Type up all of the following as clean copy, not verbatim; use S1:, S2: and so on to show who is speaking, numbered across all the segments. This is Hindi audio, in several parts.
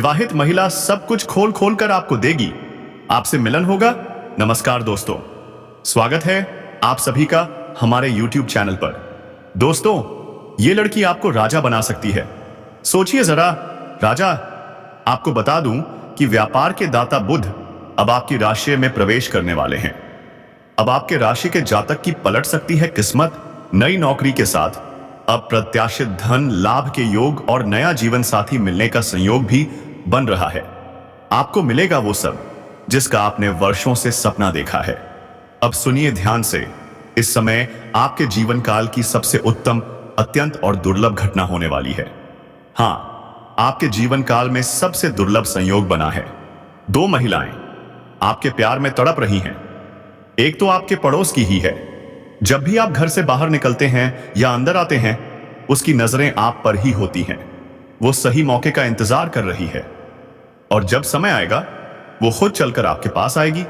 S1: विवाहित महिला सब कुछ खोल खोल कर आपको देगी, आपसे मिलन होगा। नमस्कार दोस्तों, स्वागत है आप सभी का हमारे YouTube चैनल पर। दोस्तों, ये लड़की आपको राजा बना सकती है। सोचिए जरा, राजा। आपको बता दूं कि व्यापार के दाता बुध अब आपकी राशि में प्रवेश करने वाले हैं। अब आपके राशि के जातक की पलट सकती है किस्मत। नई नौकरी के साथ अप्रत्याशित धन लाभ के योग और नया जीवन साथी मिलने का संयोग भी बन रहा है। आपको मिलेगा वो सब जिसका आपने वर्षों से सपना देखा है। अब सुनिए ध्यान से, इस समय आपके जीवन काल की सबसे उत्तम, अत्यंत और दुर्लभ घटना होने वाली है। हाँ, आपके जीवन काल में सबसे दुर्लभ संयोग बना है। दो महिलाएं आपके प्यार में तड़प रही हैं। एक तो आपके पड़ोस की ही है। जब भी आप घर से बाहर निकलते हैं या अंदर आते हैं, उसकी नजरें आप पर ही होती हैं। वो सही मौके का इंतजार कर रही है और जब समय आएगा वो खुद चलकर आपके पास आएगी।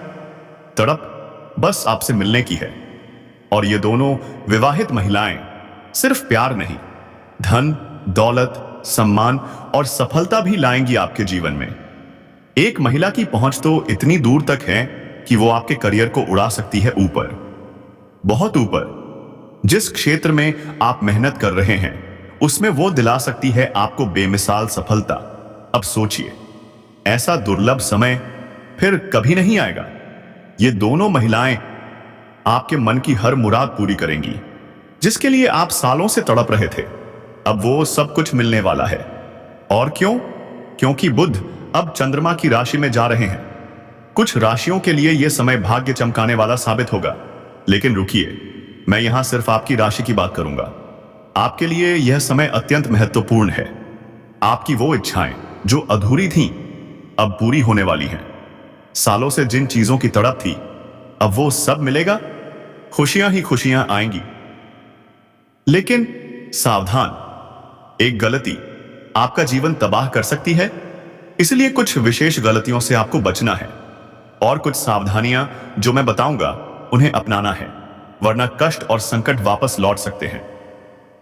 S1: तड़प बस आपसे मिलने की है। और ये दोनों विवाहित महिलाएं सिर्फ प्यार नहीं, धन, दौलत, सम्मान और सफलता भी लाएंगी आपके जीवन में। एक महिला की पहुंच तो इतनी दूर तक है कि वो आपके करियर को उड़ा सकती है ऊपर, बहुत ऊपर। जिस क्षेत्र में आप मेहनत कर रहे हैं उसमें वो दिला सकती है आपको बेमिसाल सफलता। अब सोचिए, ऐसा दुर्लभ समय फिर कभी नहीं आएगा। ये दोनों महिलाएं आपके मन की हर मुराद पूरी करेंगी, जिसके लिए आप सालों से तड़प रहे थे। अब वो सब कुछ मिलने वाला है। और क्यों? क्योंकि बुध अब चंद्रमा की राशि में जा रहे हैं। कुछ राशियों के लिए यह समय भाग्य चमकाने वाला साबित होगा। लेकिन रुकिए, मैं यहां सिर्फ आपकी राशि की बात करूंगा। आपके लिए यह समय अत्यंत महत्वपूर्ण है। आपकी वो इच्छाएं जो अधूरी थीं, अब पूरी होने वाली हैं। सालों से जिन चीजों की तड़प थी, अब वो सब मिलेगा। खुशियां ही खुशियां आएंगी। लेकिन सावधान, एक गलती आपका जीवन तबाह कर सकती है। इसलिए कुछ विशेष गलतियों से आपको बचना है और कुछ सावधानियां जो मैं बताऊंगा उन्हें अपनाना है, वरना कष्ट और संकट वापस लौट सकते हैं।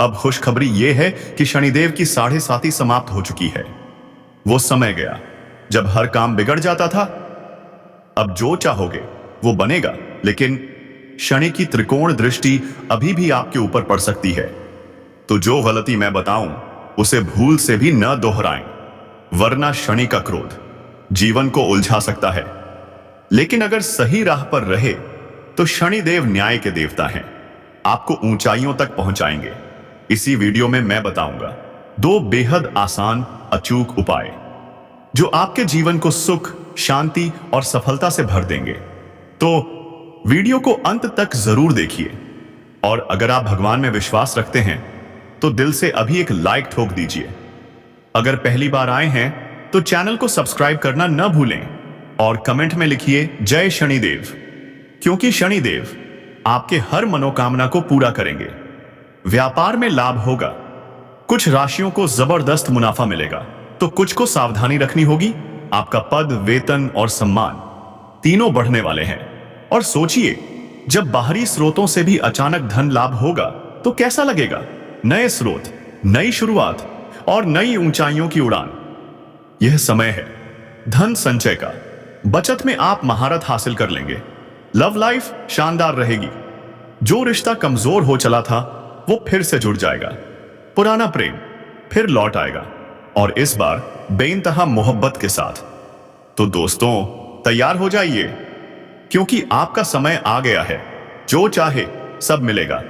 S1: अब खुशखबरी यह है कि शनिदेव की 7.5 समाप्त हो चुकी है। वो समय गया जब हर काम बिगड़ जाता था। अब जो चाहोगे वो बनेगा, लेकिन शनि की त्रिकोण दृष्टि अभी भी आपके ऊपर पड़ सकती है। तो जो गलती मैं बताऊं उसे भूल से भी न दोहराएं, वरना शनि का क्रोध जीवन को उलझा सकता है। लेकिन अगर सही राह पर रहे तो शनिदेव न्याय के देवता हैं, आपको ऊंचाइयों तक पहुंचाएंगे। इसी वीडियो में मैं बताऊंगा 2 बेहद आसान, अचूक उपाय जो आपके जीवन को सुख, शांति और सफलता से भर देंगे। तो वीडियो को अंत तक जरूर देखिए। और अगर आप भगवान में विश्वास रखते हैं तो दिल से अभी एक लाइक ठोक दीजिए। अगर पहली बार आए हैं तो चैनल को सब्सक्राइब करना न भूलें और कमेंट में लिखिए जय शनिदेव, क्योंकि शनिदेव आपके हर मनोकामना को पूरा करेंगे। व्यापार में लाभ होगा। कुछ राशियों को जबरदस्त मुनाफा मिलेगा तो कुछ को सावधानी रखनी होगी। आपका पद, वेतन और सम्मान तीनों बढ़ने वाले हैं। और सोचिए, जब बाहरी स्रोतों से भी अचानक धन लाभ होगा तो कैसा लगेगा। नए स्रोत, नई शुरुआत और नई ऊंचाइयों की उड़ान। यह समय है धन संचय का। बचत में आप महारत हासिल कर लेंगे। लव लाइफ शानदार रहेगी। जो रिश्ता कमजोर हो चला था वो फिर से जुड़ जाएगा। पुराना प्रेम फिर लौट आएगा, और इस बार बेइंतहा मोहब्बत के साथ। तो दोस्तों, तैयार हो जाइए, क्योंकि आपका समय आ गया है। जो चाहे सब मिलेगा।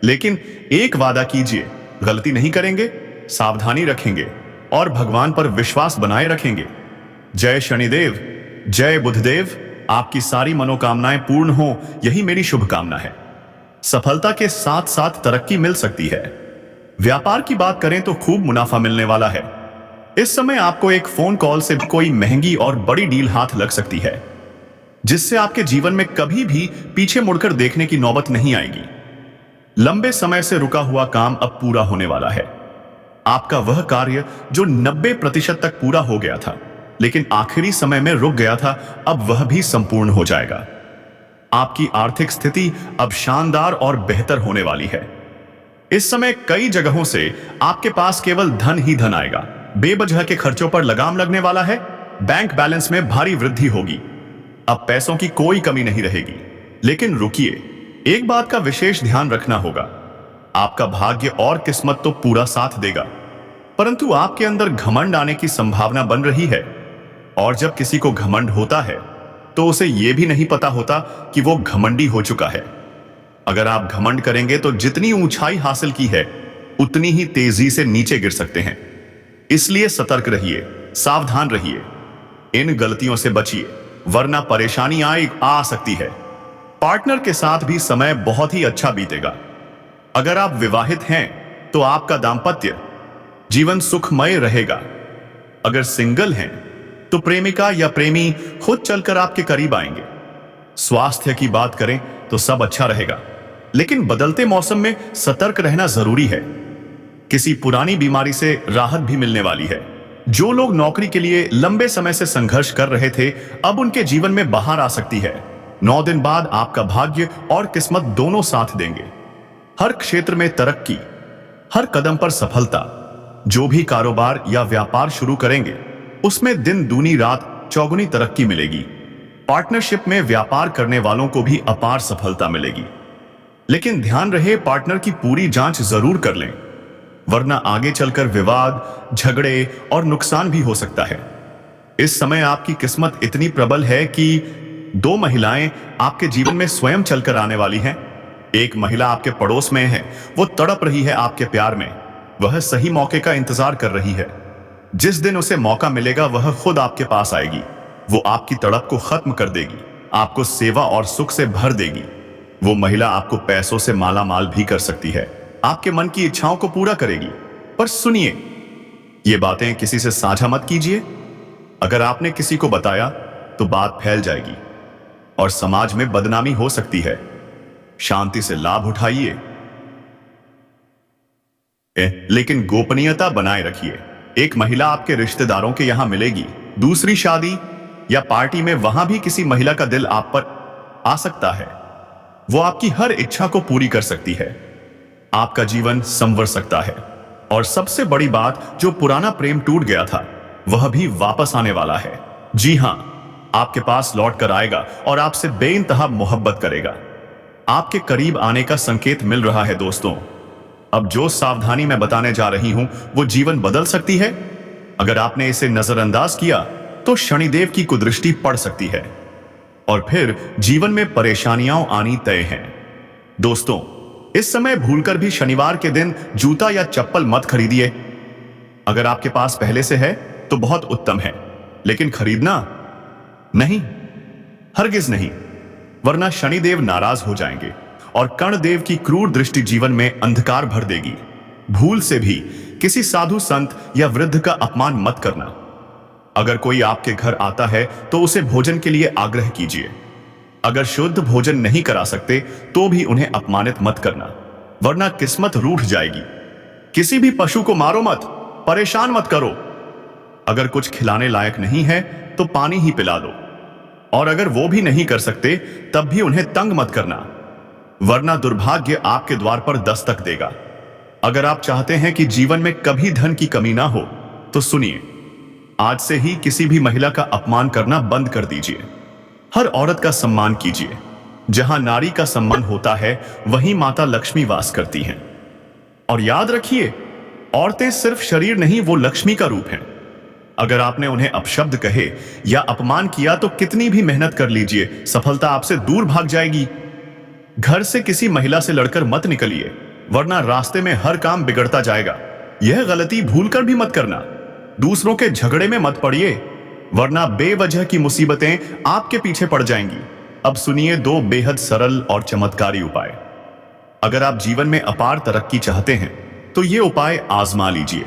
S1: लेकिन एक वादा कीजिए, गलती नहीं करेंगे, सावधानी रखेंगे और भगवान पर विश्वास बनाए रखेंगे। जय शनिदेव, जय बुधदेव। आपकी सारी मनोकामनाएं पूर्ण हो, यही मेरी शुभकामना है। सफलता के साथ साथ तरक्की मिल सकती है। व्यापार की बात करें तो खूब मुनाफा मिलने वाला है। इस समय आपको एक फोन कॉल से कोई महंगी और बड़ी डील हाथ लग सकती है, जिससे आपके जीवन में कभी भी पीछे मुड़कर देखने की नौबत नहीं आएगी। लंबे समय से रुका हुआ काम अब पूरा होने वाला है। आपका वह कार्य जो 90% तक पूरा हो गया था लेकिन आखिरी समय में रुक गया था, अब वह भी संपूर्ण हो जाएगा। आपकी आर्थिक स्थिति अब शानदार और बेहतर होने वाली है। इस समय कई जगहों से आपके पास केवल धन ही धन आएगा। बेवजह के खर्चों पर लगाम लगने वाला है। बैंक बैलेंस में भारी वृद्धि होगी। अब पैसों की कोई कमी नहीं रहेगी। लेकिन रुकिए, एक बात का विशेष ध्यान रखना होगा। आपका भाग्य और किस्मत तो पूरा साथ देगा, परंतु आपके अंदर घमंड आने की संभावना बन रही है। और जब किसी को घमंड होता है तो उसे यह भी नहीं पता होता कि वो घमंडी हो चुका है। अगर आप घमंड करेंगे तो जितनी ऊंचाई हासिल की है उतनी ही तेजी से नीचे गिर सकते हैं। इसलिए सतर्क रहिए, सावधान रहिए, इन गलतियों से बचिए, वरना परेशानी आ सकती है। पार्टनर के साथ भी समय बहुत ही अच्छा बीतेगा। अगर आप विवाहित हैं तो आपका दांपत्य जीवन सुखमय रहेगा। अगर सिंगल हैं तो प्रेमिका या प्रेमी खुद चलकर आपके करीब आएंगे। स्वास्थ्य की बात करें तो सब अच्छा रहेगा, लेकिन बदलते मौसम में सतर्क रहना जरूरी है। किसी पुरानी बीमारी से राहत भी मिलने वाली है। जो लोग नौकरी के लिए लंबे समय से संघर्ष कर रहे थे, अब उनके जीवन में बाहर आ सकती है। 9 दिन बाद आपका भाग्य और किस्मत दोनों साथ देंगे। हर क्षेत्र में तरक्की, हर कदम पर सफलता। जो भी कारोबार या व्यापार शुरू करेंगे उसमें दिन दूनी रात चौगुनी तरक्की मिलेगी। पार्टनरशिप में व्यापार करने वालों को भी अपार सफलता मिलेगी। लेकिन ध्यान रहे, पार्टनर की पूरी जांच जरूर कर लें, वरना आगे चलकर विवाद, झगड़े और नुकसान भी हो सकता है। इस समय आपकी किस्मत इतनी प्रबल है कि 2 महिलाएं आपके जीवन में स्वयं चलकर आने वाली हैं। एक महिला आपके पड़ोस में है, वो तड़प रही है आपके प्यार में। वह सही मौके का इंतजार कर रही है। जिस दिन उसे मौका मिलेगा वह खुद आपके पास आएगी। वो आपकी तड़प को खत्म कर देगी, आपको सेवा और सुख से भर देगी। वो महिला आपको पैसों से माला माल भी कर सकती है, आपके मन की इच्छाओं को पूरा करेगी। पर सुनिए, ये बातें किसी से साझा मत कीजिए। अगर आपने किसी को बताया तो बात फैल जाएगी और समाज में बदनामी हो सकती है। शांति से लाभ उठाइए, लेकिन गोपनीयता बनाए रखिए। एक महिला आपके रिश्तेदारों के यहां मिलेगी। दूसरी शादी या पार्टी में वहां भी किसी महिला का दिल आप पर आ सकता है। वो आपकी हर इच्छा को पूरी कर सकती है। आपका जीवन संवर सकता है। और सबसे बड़ी बात, जो पुराना प्रेम टूट गया था वह भी वापस आने वाला है। जी हां, आपके पास लौट कर आएगा और आपसे बेइंतहा मोहब्बत करेगा। आपके करीब आने का संकेत मिल रहा है दोस्तों। अब जो सावधानी मैं बताने जा रही हूं वो जीवन बदल सकती है। अगर आपने इसे नजरअंदाज किया तो शनिदेव की कुदृष्टि पड़ सकती है और फिर जीवन में परेशानियां आनी तय हैं। दोस्तों, इस समय भूलकर भी शनिवार के दिन जूता या चप्पल मत खरीदिए। अगर आपके पास पहले से है तो बहुत उत्तम है, लेकिन खरीदना नहीं, हरगिज नहीं, वरना शनिदेव नाराज हो जाएंगे और कर्णदेव की क्रूर दृष्टि जीवन में अंधकार भर देगी। भूल से भी किसी साधु संत या वृद्ध का अपमान मत करना। अगर कोई आपके घर आता है तो उसे भोजन के लिए आग्रह कीजिए। अगर शुद्ध भोजन नहीं करा सकते तो भी उन्हें अपमानित मत करना, वरना किस्मत रूठ जाएगी। किसी भी पशु को मारो मत, परेशान मत करो। अगर कुछ खिलाने लायक नहीं है तो पानी ही पिला दो, और अगर वो भी नहीं कर सकते तब भी उन्हें तंग मत करना, वरना दुर्भाग्य आपके द्वार पर दस्तक देगा। अगर आप चाहते हैं कि जीवन में कभी धन की कमी ना हो तो सुनिए, आज से ही किसी भी महिला का अपमान करना बंद कर दीजिए। हर औरत का सम्मान कीजिए। जहां नारी का सम्मान होता है वहीं माता लक्ष्मी वास करती हैं। और याद रखिए, औरतें सिर्फ शरीर नहीं, वो लक्ष्मी का रूप हैं। अगर आपने उन्हें अपशब्द कहे या अपमान किया तो कितनी भी मेहनत कर लीजिए, सफलता आपसे दूर भाग जाएगी। घर से किसी महिला से लड़कर मत निकलिए, वरना रास्ते में हर काम बिगड़ता जाएगा। यह गलती भूलकर भी मत करना। दूसरों के झगड़े में मत पड़िए, वरना बेवजह की मुसीबतें आपके पीछे पड़ जाएंगी। अब सुनिए 2 बेहद सरल और चमत्कारी उपाय। अगर आप जीवन में अपार तरक्की चाहते हैं तो ये उपाय आजमा लीजिए।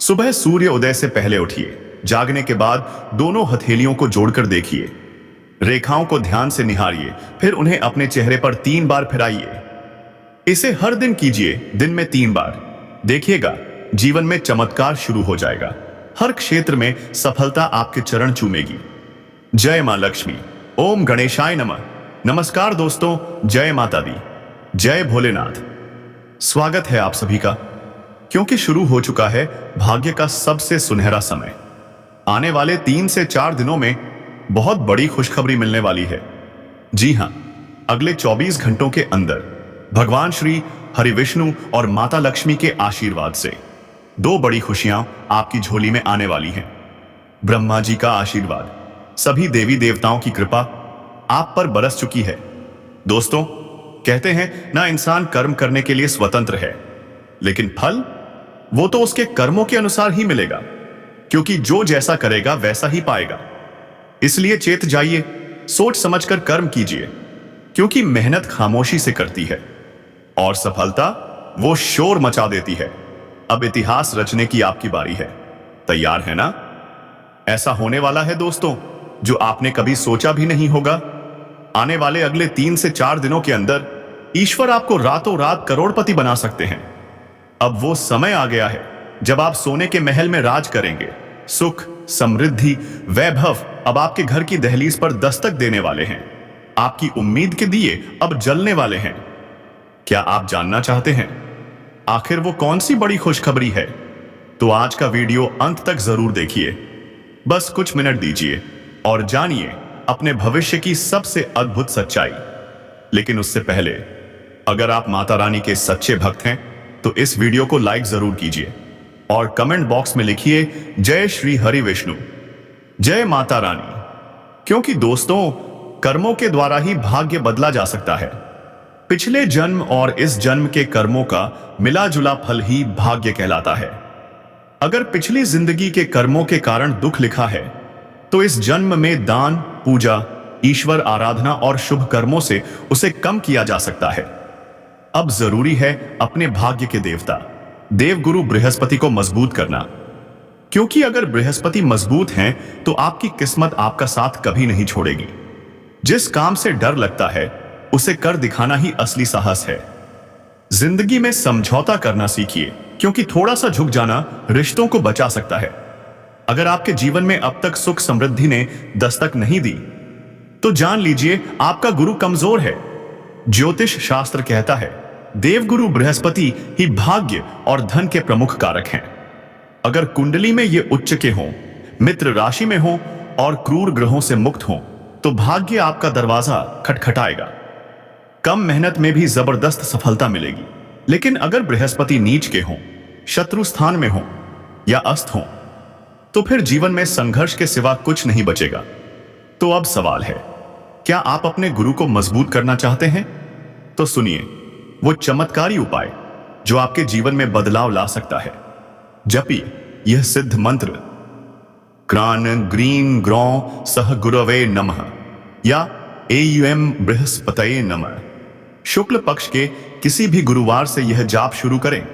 S1: सुबह सूर्य उदय से पहले उठिए। जागने के बाद दोनों हथेलियों को जोड़कर देखिए। रेखाओं को ध्यान से निहारिए, फिर उन्हें अपने चेहरे पर 3 बार फिराइए। इसे हर दिन कीजिए, दिन में 3 बार। देखिएगा, जीवन में चमत्कार शुरू हो जाएगा। हर क्षेत्र में सफलता आपके चरण चूमेगी। जय मां लक्ष्मी। ओम गणेशाय नमः। नमस्कार दोस्तों, जय माता दी, जय भोलेनाथ। स्वागत है आप सभी का क्योंकि शुरू हो चुका है भाग्य का सबसे सुनहरा समय। आने वाले 3 से 4 दिनों में बहुत बड़ी खुशखबरी मिलने वाली है। जी हां, अगले 24 घंटों के अंदर भगवान श्री हरि विष्णु और माता लक्ष्मी के आशीर्वाद से 2 बड़ी खुशियां आपकी झोली में आने वाली हैं। ब्रह्मा जी का आशीर्वाद, सभी देवी देवताओं की कृपा आप पर बरस चुकी है। दोस्तों, कहते हैं ना, इंसान कर्म करने के लिए स्वतंत्र है, लेकिन फल वो तो उसके कर्मों के अनुसार ही मिलेगा, क्योंकि जो जैसा करेगा वैसा ही पाएगा। इसलिए चेत जाइए, सोच समझकर कर्म कीजिए, क्योंकि मेहनत खामोशी से करती है और सफलता वो शोर मचा देती है। अब इतिहास रचने की आपकी बारी है। तैयार है ना? ऐसा होने वाला है दोस्तों जो आपने कभी सोचा भी नहीं होगा। आने वाले अगले 3 से 4 दिनों के अंदर ईश्वर आपको रातों रात करोड़पति बना सकते हैं। अब वो समय आ गया है जब आप सोने के महल में राज करेंगे। सुख, समृद्धि, वैभव अब आपके घर की दहलीज पर दस्तक देने वाले हैं। आपकी उम्मीद के दिए अब जलने वाले हैं। क्या आप जानना चाहते हैं आखिर वो कौन सी बड़ी खुशखबरी है? तो आज का वीडियो अंत तक जरूर देखिए। बस कुछ मिनट दीजिए और जानिए अपने भविष्य की सबसे अद्भुत सच्चाई। लेकिन उससे पहले, अगर आप माता रानी के सच्चे भक्त हैं तो इस वीडियो को लाइक जरूर कीजिए और कमेंट बॉक्स में लिखिए जय श्री हरि विष्णु, जय माता रानी। क्योंकि दोस्तों, कर्मों के द्वारा ही भाग्य बदला जा सकता है। पिछले जन्म और इस जन्म के कर्मों का मिला जुला फल ही भाग्य कहलाता है। अगर पिछली जिंदगी के कर्मों के कारण दुख लिखा है तो इस जन्म में दान, पूजा, ईश्वर आराधना और शुभ कर्मों से उसे कम किया जा सकता है। अब जरूरी है अपने भाग्य के देवता देवगुरु बृहस्पति को मजबूत करना, क्योंकि अगर बृहस्पति मजबूत हैं तो आपकी किस्मत आपका साथ कभी नहीं छोड़ेगी। जिस काम से डर लगता है उसे कर दिखाना ही असली साहस है। जिंदगी में समझौता करना सीखिए, क्योंकि थोड़ा सा झुक जाना रिश्तों को बचा सकता है। अगर आपके जीवन में अब तक सुख समृद्धि ने दस्तक नहीं दी तो जान लीजिए आपका गुरु कमजोर है। ज्योतिष शास्त्र कहता है देवगुरु बृहस्पति ही भाग्य और धन के प्रमुख कारक हैं। अगर कुंडली में ये उच्च के हों, मित्र राशि में हों और क्रूर ग्रहों से मुक्त हों तो भाग्य आपका दरवाजा खटखटाएगा। कम मेहनत में भी जबरदस्त सफलता मिलेगी। लेकिन अगर बृहस्पति नीच के हों, शत्रु स्थान में हों या अस्त हों तो फिर जीवन में संघर्ष के सिवा कुछ नहीं बचेगा। तो अब सवाल है, क्या आप अपने गुरु को मजबूत करना चाहते हैं? तो सुनिए वो चमत्कारी उपाय जो आपके जीवन में बदलाव ला सकता है। जपिए यह सिद्ध मंत्र, क्रान ग्रीन ग्रौ सह गुरवे नमः या एयुएम बृहस्पतये नमः। शुक्ल पक्ष के किसी भी गुरुवार से यह जाप शुरू करें।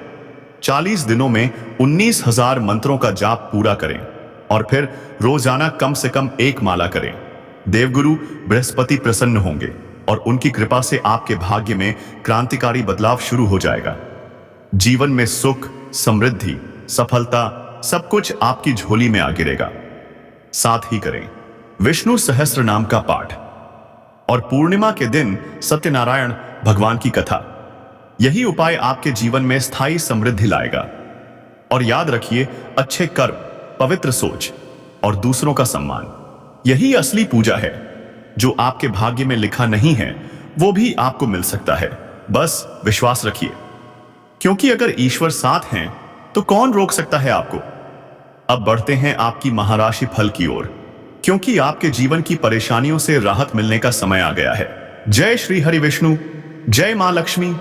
S1: 40 दिनों में 19,000 मंत्रों का जाप पूरा करें और फिर रोजाना कम से कम 1 माला करें। देवगुरु बृहस्पति प्रसन्न होंगे और उनकी कृपा से आपके भाग्य में क्रांतिकारी बदलाव शुरू हो जाएगा। जीवन में सुख, समृद्धि, सफलता सब कुछ आपकी झोली में आ गिरेगा। साथ ही करें विष्णु सहस्त्र नाम का पाठ और पूर्णिमा के दिन सत्यनारायण भगवान की कथा। यही उपाय आपके जीवन में स्थायी समृद्धि लाएगा। और याद रखिए, अच्छे कर्म, पवित्र सोच और दूसरों का सम्मान, यही असली पूजा है। जो आपके भाग्य में लिखा नहीं है वो भी आपको मिल सकता है। बस विश्वास रखिए, क्योंकि अगर ईश्वर साथ हैं तो कौन रोक सकता है आपको। अब बढ़ते हैं आपकी महाराशि फल की ओर, क्योंकि आपके जीवन की परेशानियों से राहत मिलने का समय आ गया है। जय श्री हरि विष्णु, जय मां लक्ष्मी,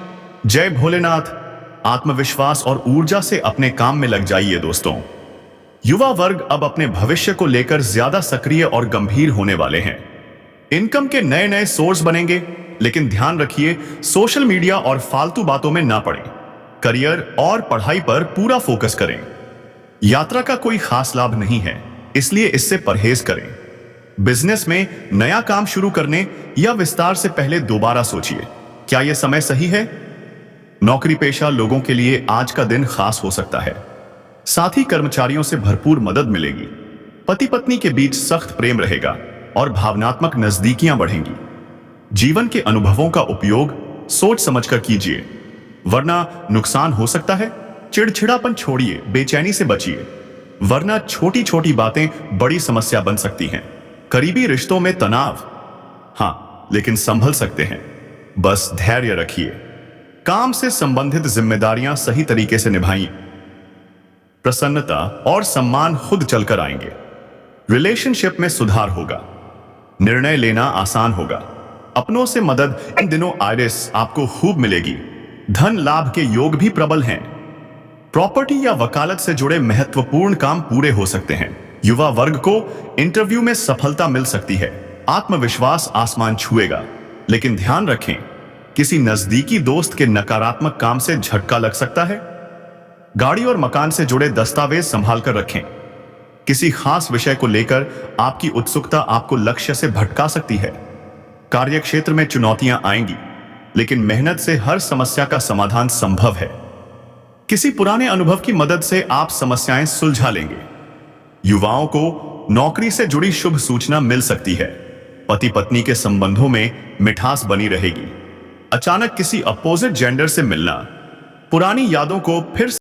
S1: जय भोलेनाथ। आत्मविश्वास और ऊर्जा से अपने काम में लग जाइए दोस्तों। युवा वर्ग अब अपने भविष्य को लेकर ज्यादा सक्रिय और गंभीर होने वाले हैं। इनकम के नए नए सोर्स बनेंगे, लेकिन ध्यान रखिए सोशल मीडिया और फालतू बातों में ना पड़ें। करियर और पढ़ाई पर पूरा फोकस करें। यात्रा का कोई खास लाभ नहीं है, इसलिए इससे परहेज करें। बिजनेस में नया काम शुरू करने या विस्तार से पहले दोबारा सोचिए, क्या यह समय सही है? नौकरी पेशा लोगों के लिए आज का दिन खास हो सकता है। साथ ही कर्मचारियों से भरपूर मदद मिलेगी। पति पत्नी के बीच सख्त प्रेम रहेगा और भावनात्मक नजदीकियां बढ़ेंगी। जीवन के अनुभवों का उपयोग सोच समझकर कीजिए, वरना नुकसान हो सकता है। चिड़चिड़ापन छोड़िए, बेचैनी से बचिए, वरना छोटी छोटी बातें बड़ी समस्या बन सकती हैं। करीबी रिश्तों में तनाव, हाँ, लेकिन संभल सकते हैं, बस धैर्य रखिए। काम से संबंधित जिम्मेदारियां सही तरीके से निभाइए, प्रसन्नता और सम्मान खुद चलकर आएंगे। रिलेशनशिप में सुधार होगा, निर्णय लेना आसान होगा। अपनों से मदद इन दिनों आयरिस आपको खूब मिलेगी। धन लाभ के योग भी प्रबल हैं। प्रॉपर्टी या वकालत से जुड़े महत्वपूर्ण काम पूरे हो सकते हैं। युवा वर्ग को इंटरव्यू में सफलता मिल सकती है। आत्मविश्वास आसमान छुएगा, लेकिन ध्यान रखें, किसी नजदीकी दोस्त के नकारात्मक काम से झटका लग सकता है। गाड़ी और मकान से जुड़े दस्तावेज संभाल कर रखें। किसी खास विषय को लेकर आपकी उत्सुकता आपको लक्ष्य से भटका सकती है। कार्यक्षेत्र में चुनौतियां आएंगी, लेकिन मेहनत से हर समस्या का समाधान संभव है। किसी पुराने अनुभव की मदद से आप समस्याएं सुलझा लेंगे। युवाओं को नौकरी से जुड़ी शुभ सूचना मिल सकती है। पति पत्नी के संबंधों में मिठास बनी रहेगी। अचानक किसी अपोजिट जेंडर से मिलना पुरानी यादों को फिर